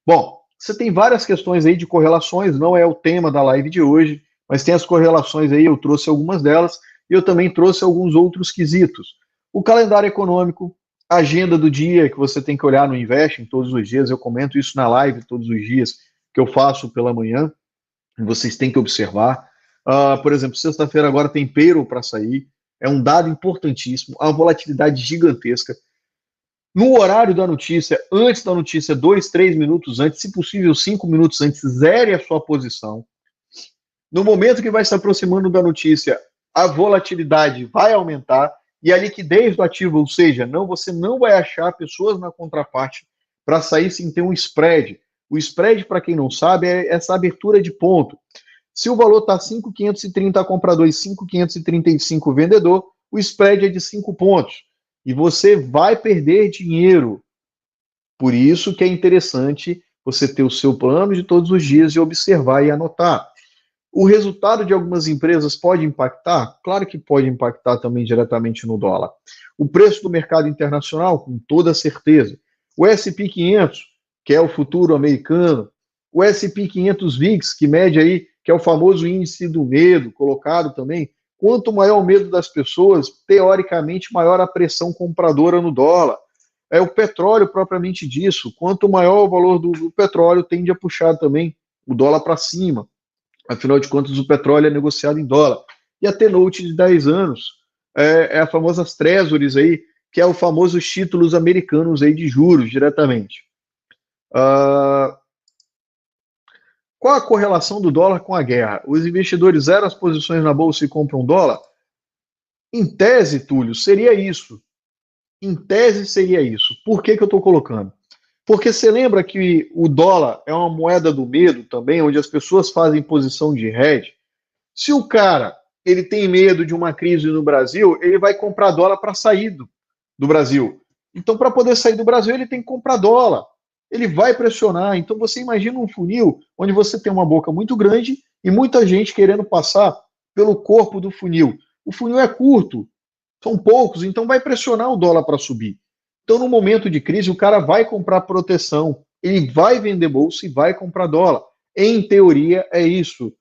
Bom, você tem várias questões aí de correlações, não é o tema da live de hoje, mas tem as correlações aí, eu trouxe algumas delas, e eu também trouxe alguns outros quesitos. O calendário econômico, a agenda do dia, que você tem que olhar no Investing todos os dias, eu comento isso na live todos os dias, que eu faço pela manhã, vocês têm que observar. Por exemplo, sexta-feira agora tem payroll para sair, é um dado importantíssimo, a volatilidade gigantesca. No horário da notícia, antes da notícia, 2, 3 minutos antes, se possível 5 minutos antes, zere a sua posição. No momento que vai se aproximando da notícia, a volatilidade vai aumentar e a liquidez do ativo, ou seja, você não vai achar pessoas na contraparte para sair sem ter um spread. O spread, para quem não sabe, é essa abertura de ponto. Se o valor está 5.530 comprador e 5.535 vendedor, o spread é de 5 pontos. E você vai perder dinheiro. Por isso que é interessante você ter o seu plano de todos os dias e observar e anotar. O resultado de algumas empresas pode impactar? Claro que pode impactar também diretamente no dólar. O preço do mercado internacional, com toda certeza. O S&P 500, que é o futuro americano. O S&P 500 VIX, que mede aí, que é o famoso índice do medo, colocado também. Quanto maior o medo das pessoas, teoricamente, maior a pressão compradora no dólar. É o petróleo propriamente disso. Quanto maior o valor do petróleo, tende a puxar também o dólar para cima. Afinal de contas, o petróleo é negociado em dólar. E a T-Note de 10 anos é a famosa Treasuries aí, que é o famoso títulos americanos aí de juros diretamente. Qual a correlação do dólar com a guerra? Os investidores zeram as posições na bolsa e compram dólar? Em tese, Túlio, seria isso. Em tese, seria isso. Por que eu estou colocando? Porque você lembra que o dólar é uma moeda do medo também, onde as pessoas fazem posição de hedge. Se o cara ele tem medo de uma crise no Brasil, ele vai comprar dólar para sair do Brasil. Então, para poder sair do Brasil, ele tem que comprar dólar. Ele vai pressionar. Então, você imagina um funil onde você tem uma boca muito grande e muita gente querendo passar pelo corpo do funil. O funil é curto, são poucos, então vai pressionar o dólar para subir. Então, no momento de crise, o cara vai comprar proteção, ele vai vender bolsa e vai comprar dólar. Em teoria, é isso.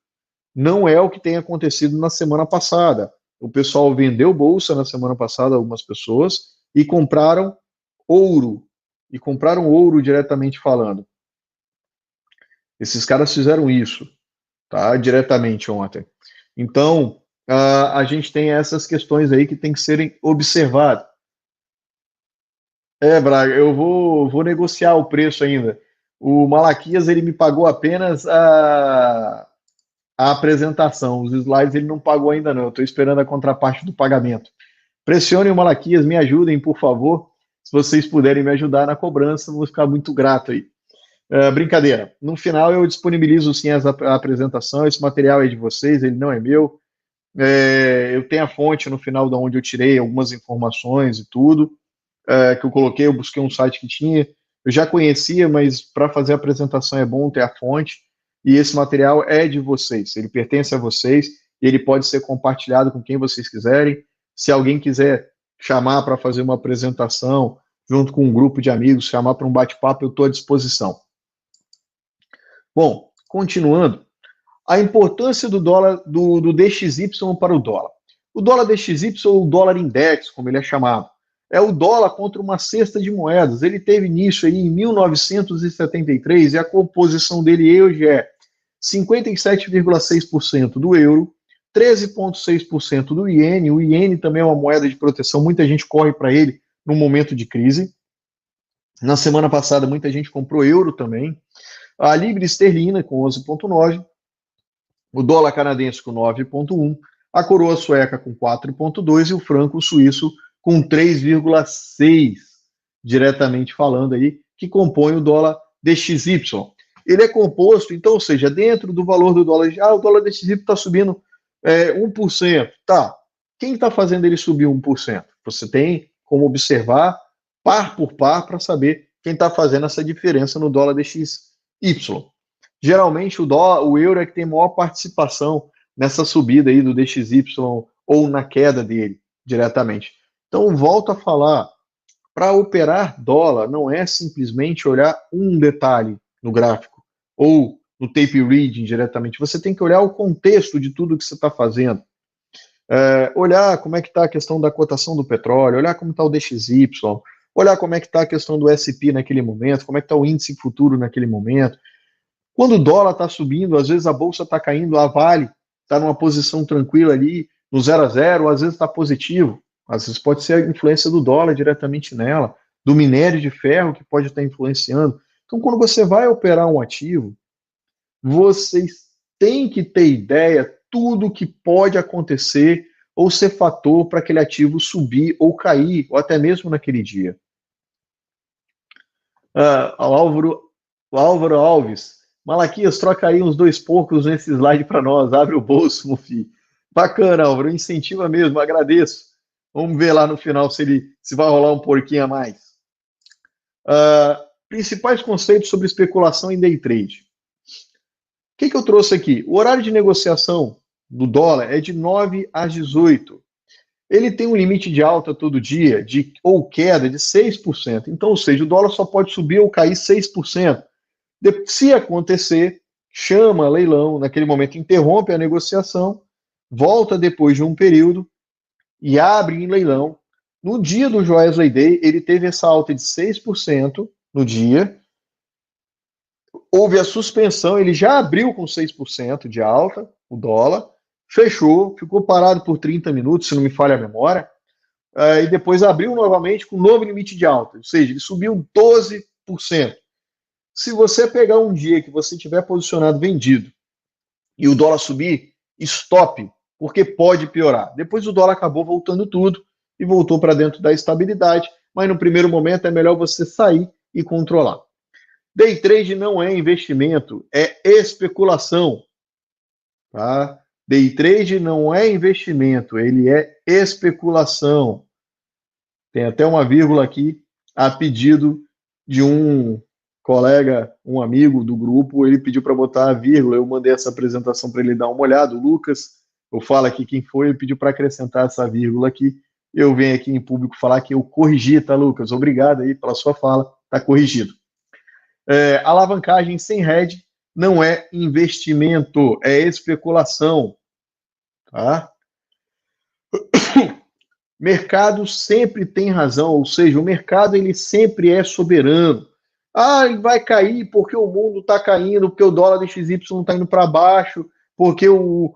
Não é o que tem acontecido na semana passada. O pessoal vendeu bolsa na semana passada, algumas pessoas, e compraram ouro. E compraram ouro diretamente falando. Esses caras fizeram isso, tá? Diretamente ontem. Então, a gente tem essas questões aí que tem que serem observadas. Braga, eu vou negociar o preço ainda. O Malaquias, ele me pagou apenas a apresentação. Os slides ele não pagou ainda não. Eu estou esperando a contraparte do pagamento. Pressione o Malaquias, me ajudem, por favor. Se vocês puderem me ajudar na cobrança, vou ficar muito grato aí. Brincadeira. No final eu disponibilizo sim a apresentação. Esse material é de vocês, ele não é meu. Eu tenho a fonte no final de onde eu tirei algumas informações e tudo que eu coloquei. Eu busquei um site que tinha. Eu já conhecia, mas para fazer a apresentação é bom ter a fonte. E esse material é de vocês. Ele pertence a vocês e ele pode ser compartilhado com quem vocês quiserem. Se alguém quiser chamar para fazer uma apresentação junto com um grupo de amigos, chamar para um bate-papo, eu estou à disposição. Bom, continuando, a importância do dólar, do DXY para o dólar. O dólar DXY, ou o dólar index, como ele é chamado, é o dólar contra uma cesta de moedas. Ele teve início aí em 1973 e a composição dele hoje é 57,6% do euro, 13,6% do iene. O iene também é uma moeda de proteção, muita gente corre para ele no momento de crise. Na semana passada, muita gente comprou euro também. A libra esterlina com 11,9%, o dólar canadense com 9,1%, a coroa sueca com 4,2% e o franco suíço com 3,6%, diretamente falando aí, que compõe o dólar DXY. Ele é composto, então, ou seja, dentro do valor do dólar, o dólar DXY está subindo 1%. Tá, quem está fazendo ele subir 1%? Você tem como observar par por par para saber quem está fazendo essa diferença no dólar DXY. Geralmente o euro é que tem maior participação nessa subida aí do DXY ou na queda dele diretamente. Então, volto a falar, para operar dólar não é simplesmente olhar um detalhe no gráfico ou no tape reading diretamente. Você tem que olhar o contexto de tudo que você está fazendo. Olhar como é que está a questão da cotação do petróleo, olhar como está o DXY, olhar como é que está a questão do S&P naquele momento, como é que está o índice futuro naquele momento. Quando o dólar está subindo, às vezes a bolsa está caindo, a Vale está numa posição tranquila ali, no 0 a 0, às vezes está positivo, às vezes pode ser a influência do dólar diretamente nela, do minério de ferro que pode estar influenciando. Então, quando você vai operar um ativo, você tem que ter ideia tudo que pode acontecer ou ser fator para aquele ativo subir ou cair, ou até mesmo naquele dia. O Álvaro Alves, Malaquias, troca aí uns 2 porcos nesse slide para nós, abre o bolso, Mufi. Bacana, Álvaro, incentiva mesmo, agradeço. Vamos ver lá no final se vai rolar um porquinho a mais. Principais conceitos sobre especulação em day trade. O que eu trouxe aqui? O horário de negociação do dólar é de 9 às 18. Ele tem um limite de alta todo dia, ou queda de 6%. Então, ou seja, o dólar só pode subir ou cair 6%. Se acontecer, chama leilão, naquele momento interrompe a negociação, volta depois de um período e abre em leilão. No dia do Joesley Day, ele teve essa alta de 6% no dia. Houve a suspensão, ele já abriu com 6% de alta, o dólar, fechou, ficou parado por 30 minutos, se não me falha a memória, e depois abriu novamente com um novo limite de alta, ou seja, ele subiu 12%. Se você pegar um dia que você tiver posicionado vendido e o dólar subir, stop, porque pode piorar. Depois o dólar acabou voltando tudo e voltou para dentro da estabilidade, mas no primeiro momento é melhor você sair e controlar. Day trade não é investimento, é especulação. Tá? Day trade não é investimento, ele é especulação. Tem até uma vírgula aqui a pedido de um colega, um amigo do grupo, ele pediu para botar a vírgula, eu mandei essa apresentação para ele dar uma olhada, o Lucas, eu falo aqui quem foi, ele pediu para acrescentar essa vírgula aqui, eu venho aqui em público falar que eu corrigi, tá, Lucas? Obrigado aí pela sua fala, tá corrigido. Alavancagem sem hedge não é investimento, é especulação, tá? Mercado sempre tem razão, ou seja, o mercado ele sempre é soberano. Ele vai cair porque o mundo está caindo, porque o dólar DXY está indo para baixo, porque o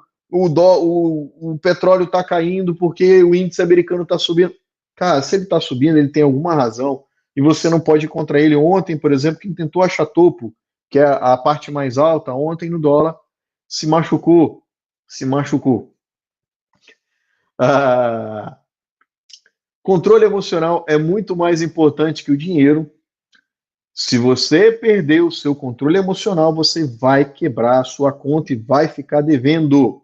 petróleo está caindo, porque o índice americano está subindo. Cara, se ele está subindo, ele tem alguma razão, e você não pode ir contra ele. Ontem, por exemplo, quem tentou achar topo, que é a parte mais alta, ontem no dólar, se machucou. Controle emocional é muito mais importante que o dinheiro. Se você perder o seu controle emocional, você vai quebrar a sua conta e vai ficar devendo.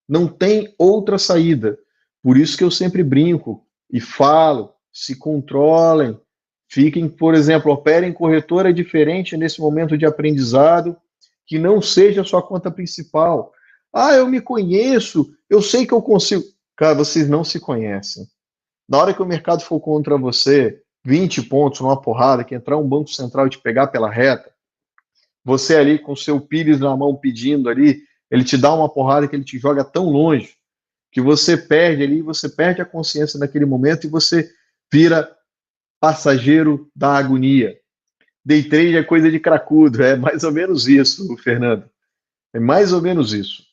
Não tem outra saída. Por isso que eu sempre brinco e falo, se controlem, fiquem, por exemplo, operem corretora diferente nesse momento de aprendizado, que não seja a sua conta principal. Eu me conheço, eu sei que eu consigo. Cara, vocês não se conhecem. Na hora que o mercado for contra você, 20 pontos numa porrada, que entrar um banco central e te pegar pela reta, você ali com o seu pires na mão pedindo ali, ele te dá uma porrada que ele te joga tão longe, que você perde ali, você perde a consciência naquele momento e você vira passageiro da agonia. Day trade é coisa de cracudo, é mais ou menos isso, Fernando. É mais ou menos isso.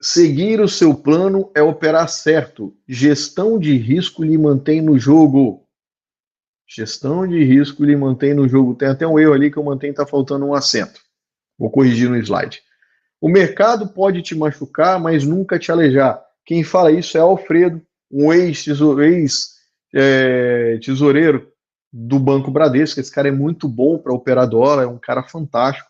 Seguir o seu plano é operar certo. Gestão de risco lhe mantém no jogo. Gestão de risco lhe mantém no jogo. Tem até um erro ali que eu mantenho, está faltando um acento. Vou corrigir no slide. O mercado pode te machucar, mas nunca te alejar. Quem fala isso é Alfredo, um ex-tesoureiro do Banco Bradesco. Esse cara é muito bom para operar dólar, é um cara fantástico.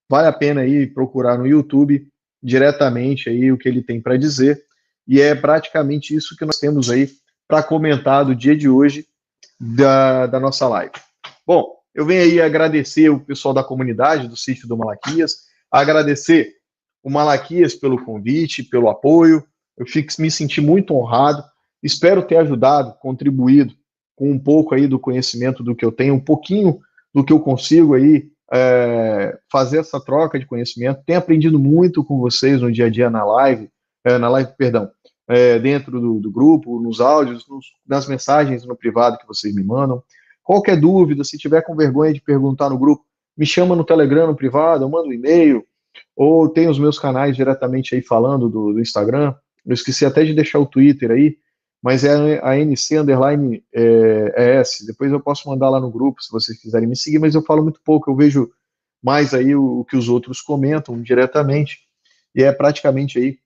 Vale a pena aí procurar no YouTube diretamente aí o que ele tem para dizer, e é praticamente isso que nós temos aí para comentar do dia de hoje da nossa live. Bom, eu venho aí agradecer o pessoal da comunidade do sítio do Malaquias, agradecer o Malaquias pelo convite, pelo apoio, me senti muito honrado, espero ter ajudado, contribuído com um pouco aí do conhecimento do que eu tenho, um pouquinho do que eu consigo aí fazer essa troca de conhecimento. Tenho aprendido muito com vocês no dia a dia dentro do grupo, nos áudios, nas mensagens no privado que vocês me mandam. Qualquer dúvida, se tiver com vergonha de perguntar no grupo, me chama no Telegram, no privado, eu mando um e-mail, ou tem os meus canais diretamente aí falando do Instagram. Eu esqueci até de deixar o Twitter aí, mas é a NC_ES. Depois eu posso mandar lá no grupo, se vocês quiserem me seguir, mas eu falo muito pouco. Eu vejo mais aí o que os outros comentam diretamente, e é praticamente aí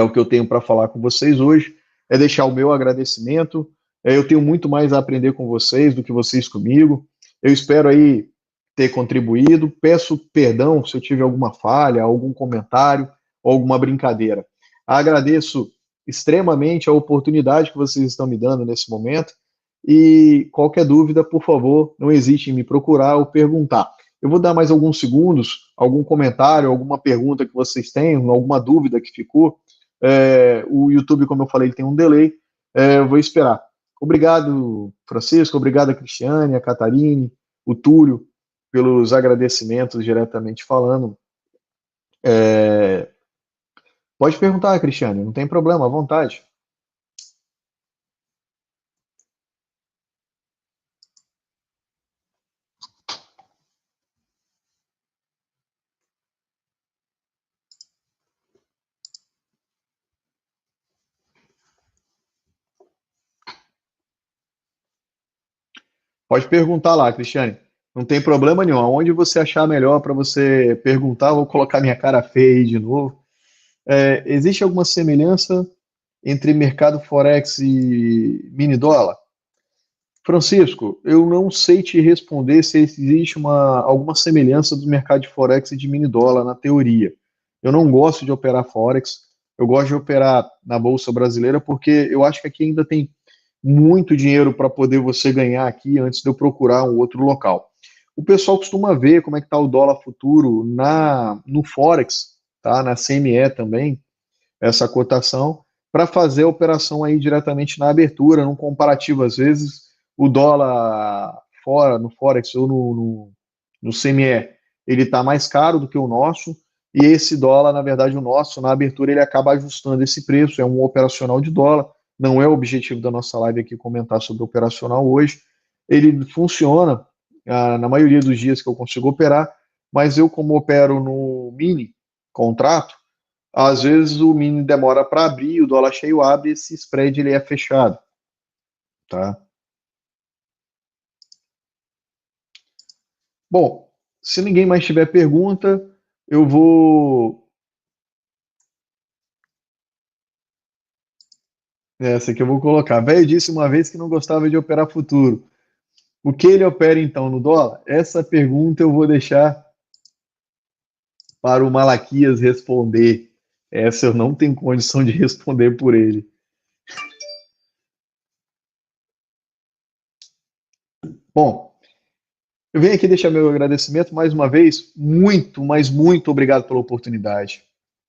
o que eu tenho para falar com vocês hoje, é deixar o meu agradecimento. Eu tenho muito mais a aprender com vocês do que vocês comigo. Eu espero aí ter contribuído. Peço perdão se eu tive alguma falha, algum comentário ou alguma brincadeira. Agradeço extremamente a oportunidade que vocês estão me dando nesse momento. E qualquer dúvida, por favor, não hesite em me procurar ou perguntar. Eu vou dar mais alguns segundos, algum comentário, alguma pergunta que vocês tenham, alguma dúvida que ficou. O YouTube, como eu falei, ele tem um delay. Eu vou esperar. Obrigado, Francisco. Obrigado a Cristiane, a Catarine, o Túlio, pelos agradecimentos diretamente falando. Pode perguntar, Cristiane, não tem problema, à vontade. Pode perguntar lá, Cristiane. Não tem problema nenhum. Aonde você achar melhor para você perguntar, vou colocar minha cara feia aí de novo. Existe alguma semelhança entre mercado Forex e mini dólar? Francisco, eu não sei te responder se existe alguma semelhança do mercado de Forex e de mini dólar na teoria. Eu não gosto de operar Forex, eu gosto de operar na Bolsa Brasileira porque eu acho que aqui ainda tem muito dinheiro para poder você ganhar aqui antes de eu procurar um outro local. O pessoal costuma ver como é que está o dólar futuro no Forex, tá? Na CME também, essa cotação, para fazer a operação aí diretamente na abertura, num comparativo, às vezes, o dólar fora, no Forex ou no CME, ele está mais caro do que o nosso, e esse dólar, na verdade, o nosso, na abertura, ele acaba ajustando esse preço, é um operacional de dólar, não é o objetivo da nossa live aqui comentar sobre o operacional hoje, ele funciona na maioria dos dias que eu consigo operar, mas eu, como opero no mini contrato, às vezes o mini demora para abrir, o dólar cheio abre, esse spread ele é fechado, tá? Bom, se ninguém mais tiver pergunta, eu vou. Essa aqui eu vou colocar. Velho disse uma vez que não gostava de operar futuro. O que ele opera então no dólar? Essa pergunta eu vou deixar para o Malaquias responder. Essa eu não tenho condição de responder por ele. Bom, eu venho aqui deixar meu agradecimento mais uma vez. Muito, mas muito obrigado pela oportunidade.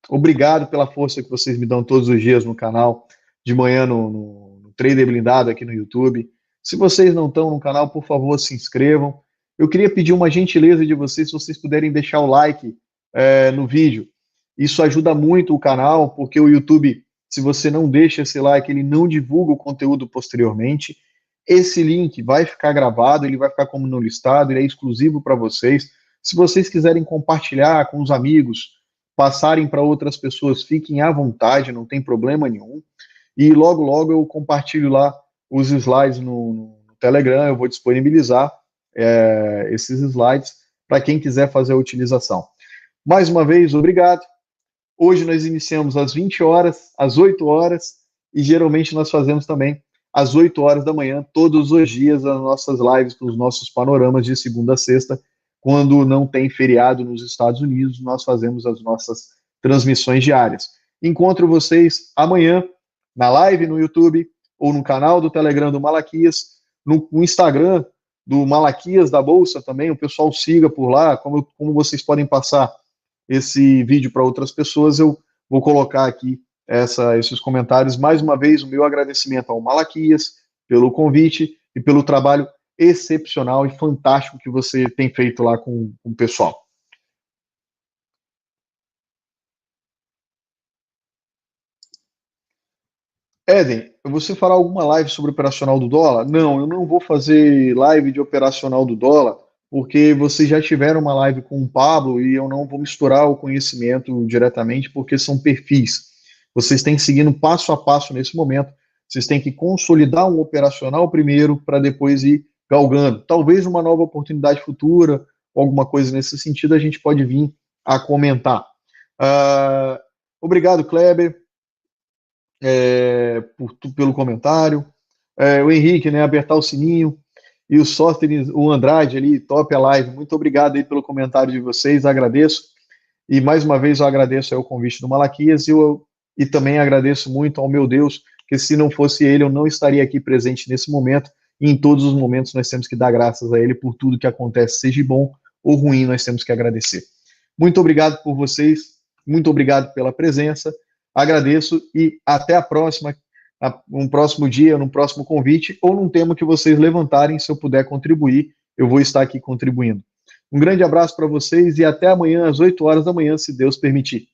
Obrigado pela força que vocês me dão todos os dias no canal, de manhã no Trader Blindado aqui no YouTube. Se vocês não estão no canal, por favor, se inscrevam. Eu queria pedir uma gentileza de vocês, se vocês puderem deixar o like no vídeo. Isso ajuda muito o canal, porque o YouTube, se você não deixa esse like, ele não divulga o conteúdo posteriormente. Esse link vai ficar gravado, ele vai ficar como no listado, ele é exclusivo para vocês. Se vocês quiserem compartilhar com os amigos, passarem para outras pessoas, fiquem à vontade, não tem problema nenhum. E logo, logo eu compartilho lá os slides no Telegram, eu vou disponibilizar esses slides para quem quiser fazer a utilização. Mais uma vez, obrigado. Hoje nós iniciamos às 20 horas, às 8 horas, e geralmente nós fazemos também às 8 horas da manhã, todos os dias, as nossas lives, os nossos panoramas de segunda a sexta. Quando não tem feriado nos Estados Unidos, nós fazemos as nossas transmissões diárias. Encontro vocês amanhã na live no YouTube ou no canal do Telegram do Malaquias, no Instagram do Malaquias da Bolsa também, o pessoal siga por lá, como vocês podem passar esse vídeo para outras pessoas, eu vou colocar aqui esses comentários. Mais uma vez, o meu agradecimento ao Malaquias pelo convite e pelo trabalho excepcional e fantástico que você tem feito lá com o pessoal. Eden, você fará alguma live sobre o operacional do dólar? Não, eu não vou fazer live de operacional do dólar, porque vocês já tiveram uma live com o Pablo e eu não vou misturar o conhecimento diretamente, porque são perfis. Vocês têm que seguir no passo a passo nesse momento. Vocês têm que consolidar um operacional primeiro, para depois ir galgando. Talvez uma nova oportunidade futura, alguma coisa nesse sentido, a gente pode vir a comentar. Obrigado, Kleber, pelo comentário. O Henrique, né, apertar o sininho. E o Sóstenes, o Andrade ali, top a live. Muito obrigado aí pelo comentário de vocês, agradeço. E mais uma vez eu agradeço aí o convite do Malaquias e também agradeço muito ao meu Deus, que se não fosse ele, eu não estaria aqui presente nesse momento. E em todos os momentos nós temos que dar graças a ele por tudo que acontece, seja bom ou ruim, nós temos que agradecer. Muito obrigado por vocês, muito obrigado pela presença, agradeço e até a próxima, um próximo dia, num próximo convite ou num tema que vocês levantarem, se eu puder contribuir, eu vou estar aqui contribuindo. Um grande abraço para vocês e até amanhã às 8 horas da manhã, se Deus permitir.